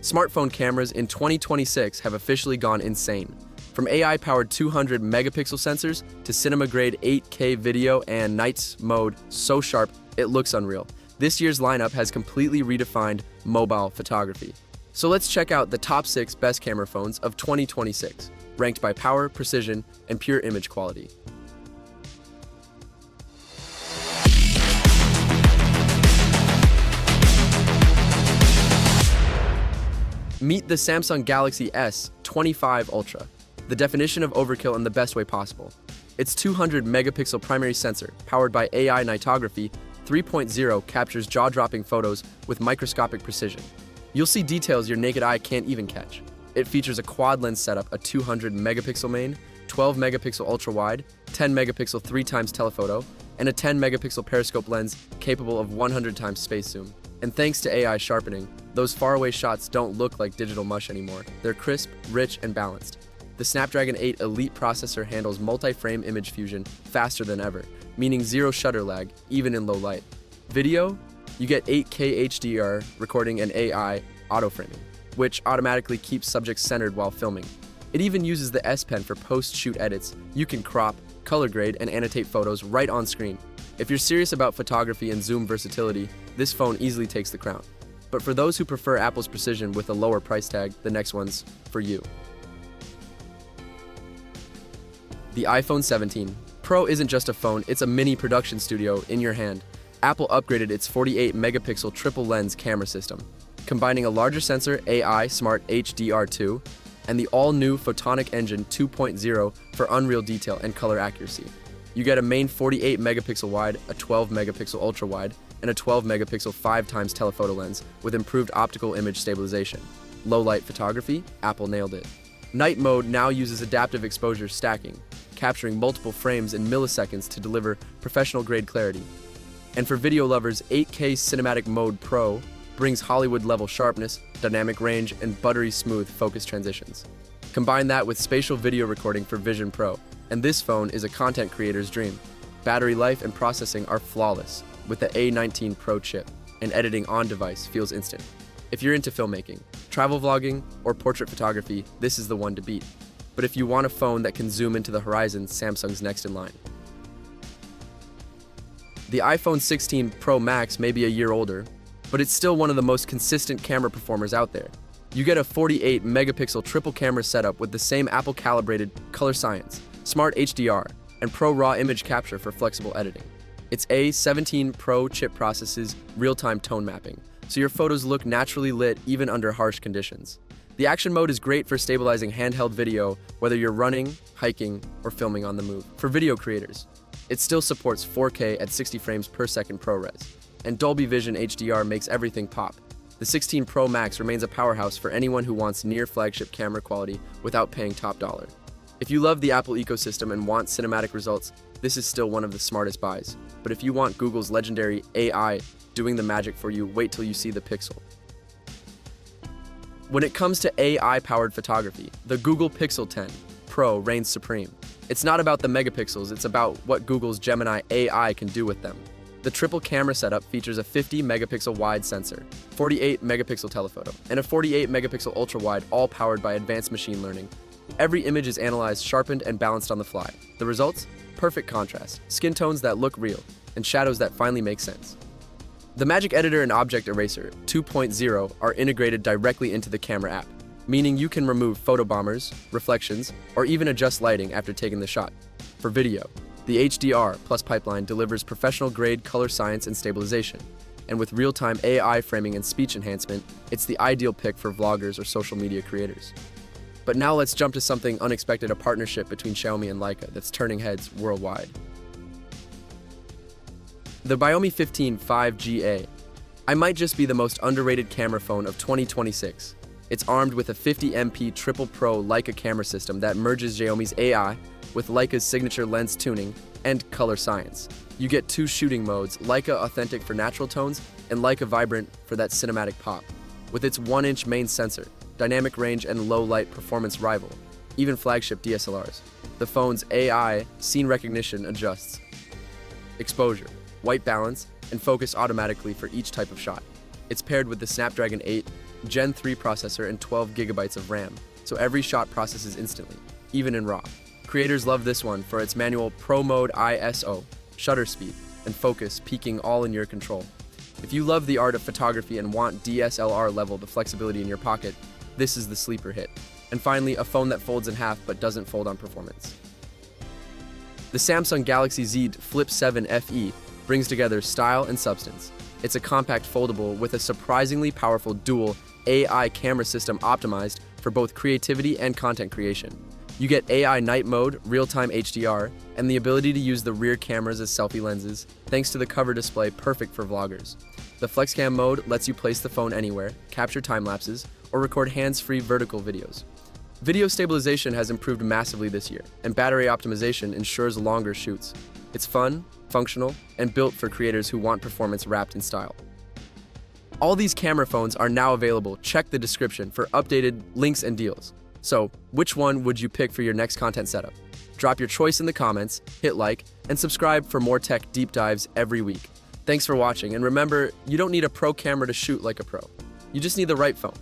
Smartphone cameras in 2026 have officially gone insane. From AI-powered 200 megapixel sensors to cinema-grade 8K video and night mode so sharp it looks unreal. This year's lineup has completely redefined mobile photography. So let's check out the top 6 best camera phones of 2026, ranked by power, precision, and pure image quality. Meet the Samsung Galaxy S25 Ultra, the definition of overkill in the best way possible. Its 200 megapixel primary sensor, powered by AI Nightography 3.0, captures jaw-dropping photos with microscopic precision. You'll see details your naked eye can't even catch. It features a quad lens setup, a 200 megapixel main, 12 megapixel ultra-wide, 10 megapixel 3x telephoto, and a 10 megapixel periscope lens capable of 100 times space zoom. And thanks to AI sharpening, those faraway shots don't look like digital mush anymore. They're crisp, rich, and balanced. The Snapdragon 8 Elite processor handles multi-frame image fusion faster than ever, meaning zero shutter lag, even in low light. Video? You get 8K HDR recording and AI auto-framing, which automatically keeps subjects centered while filming. It even uses the S Pen for post-shoot edits. You can crop, color grade, and annotate photos right on screen. If you're serious about photography and zoom versatility, this phone easily takes the crown. But for those who prefer Apple's precision with a lower price tag, the next one's for you. The iPhone 17 Pro isn't just a phone, it's a mini production studio in your hand. Apple upgraded its 48 megapixel triple lens camera system, combining a larger sensor, AI Smart HDR2, and the all-new Photonic Engine 2.0 for unreal detail and color accuracy. You get a main 48 megapixel wide, a 12 megapixel ultra wide, and a 12 megapixel 5x telephoto lens with improved optical image stabilization. Low light photography? Apple nailed it. Night mode now uses adaptive exposure stacking, capturing multiple frames in milliseconds to deliver professional-grade clarity. And for video lovers, 8K Cinematic Mode Pro brings Hollywood-level sharpness, dynamic range, and buttery smooth focus transitions. Combine that with spatial video recording for Vision Pro, and this phone is a content creator's dream. Battery life and processing are flawless with the A19 Pro chip, and editing on-device feels instant. If you're into filmmaking, travel vlogging, or portrait photography, this is the one to beat. But if you want a phone that can zoom into the horizon, Samsung's next in line. The iPhone 16 Pro Max may be a year older, but it's still one of the most consistent camera performers out there. You get a 48 megapixel triple camera setup with the same Apple-calibrated color science, Smart HDR, and Pro RAW image capture for flexible editing. Its A17 Pro chip processes real-time tone mapping, so your photos look naturally lit even under harsh conditions. The action mode is great for stabilizing handheld video, whether you're running, hiking, or filming on the move. For video creators, it still supports 4K at 60 frames per second ProRes, and Dolby Vision HDR makes everything pop. The 16 Pro Max remains a powerhouse for anyone who wants near-flagship camera quality without paying top dollar. If you love the Apple ecosystem and want cinematic results, this is still one of the smartest buys. But if you want Google's legendary AI doing the magic for you, wait till you see the Pixel. When it comes to AI-powered photography, the Google Pixel 10 Pro reigns supreme. It's not about the megapixels, it's about what Google's Gemini AI can do with them. The triple camera setup features a 50 megapixel wide sensor, 48 megapixel telephoto, and a 48 megapixel ultra wide, all powered by advanced machine learning. Every image is analyzed, sharpened, and balanced on the fly. The results? Perfect contrast, skin tones that look real, and shadows that finally make sense. The Magic Editor and Object Eraser 2.0 are integrated directly into the camera app, meaning you can remove photobombers, reflections, or even adjust lighting after taking the shot. For video, the HDR Plus pipeline delivers professional-grade color science and stabilization, and with real-time AI framing and speech enhancement, it's the ideal pick for vloggers or social media creators. But now let's jump to something unexpected, a partnership between Xiaomi and Leica that's turning heads worldwide. The Xiaomi 15 5G. I might just be the most underrated camera phone of 2026. It's armed with a 50MP Triple Pro Leica camera system that merges Xiaomi's AI with Leica's signature lens tuning and color science. You get two shooting modes, Leica Authentic for natural tones and Leica Vibrant for that cinematic pop. With its 1-inch main sensor, dynamic range, and low light performance rival even flagship DSLRs. The phone's AI scene recognition adjusts exposure, white balance, and focus automatically for each type of shot. It's paired with the Snapdragon 8 Gen 3 processor and 12 gigabytes of RAM, so every shot processes instantly, even in RAW. Creators love this one for its manual Pro Mode ISO, shutter speed, and focus peaking all in your control. If you love the art of photography and want DSLR level the flexibility in your pocket, this is the sleeper hit. And finally, a phone that folds in half but doesn't fold on performance. The Samsung Galaxy Z Flip 7 FE brings together style and substance. It's a compact foldable with a surprisingly powerful dual AI camera system optimized for both creativity and content creation. You get AI night mode, real-time HDR, and the ability to use the rear cameras as selfie lenses, thanks to the cover display perfect for vloggers. The FlexCam mode lets you place the phone anywhere, capture time lapses, or record hands-free vertical videos. Video stabilization has improved massively this year, and battery optimization ensures longer shoots. It's fun, functional, and built for creators who want performance wrapped in style. All these camera phones are now available. Check the description for updated links and deals. So, which one would you pick for your next content setup? Drop your choice in the comments, hit like, and subscribe for more tech deep dives every week. Thanks for watching, and remember, you don't need a pro camera to shoot like a pro. You just need the right phone.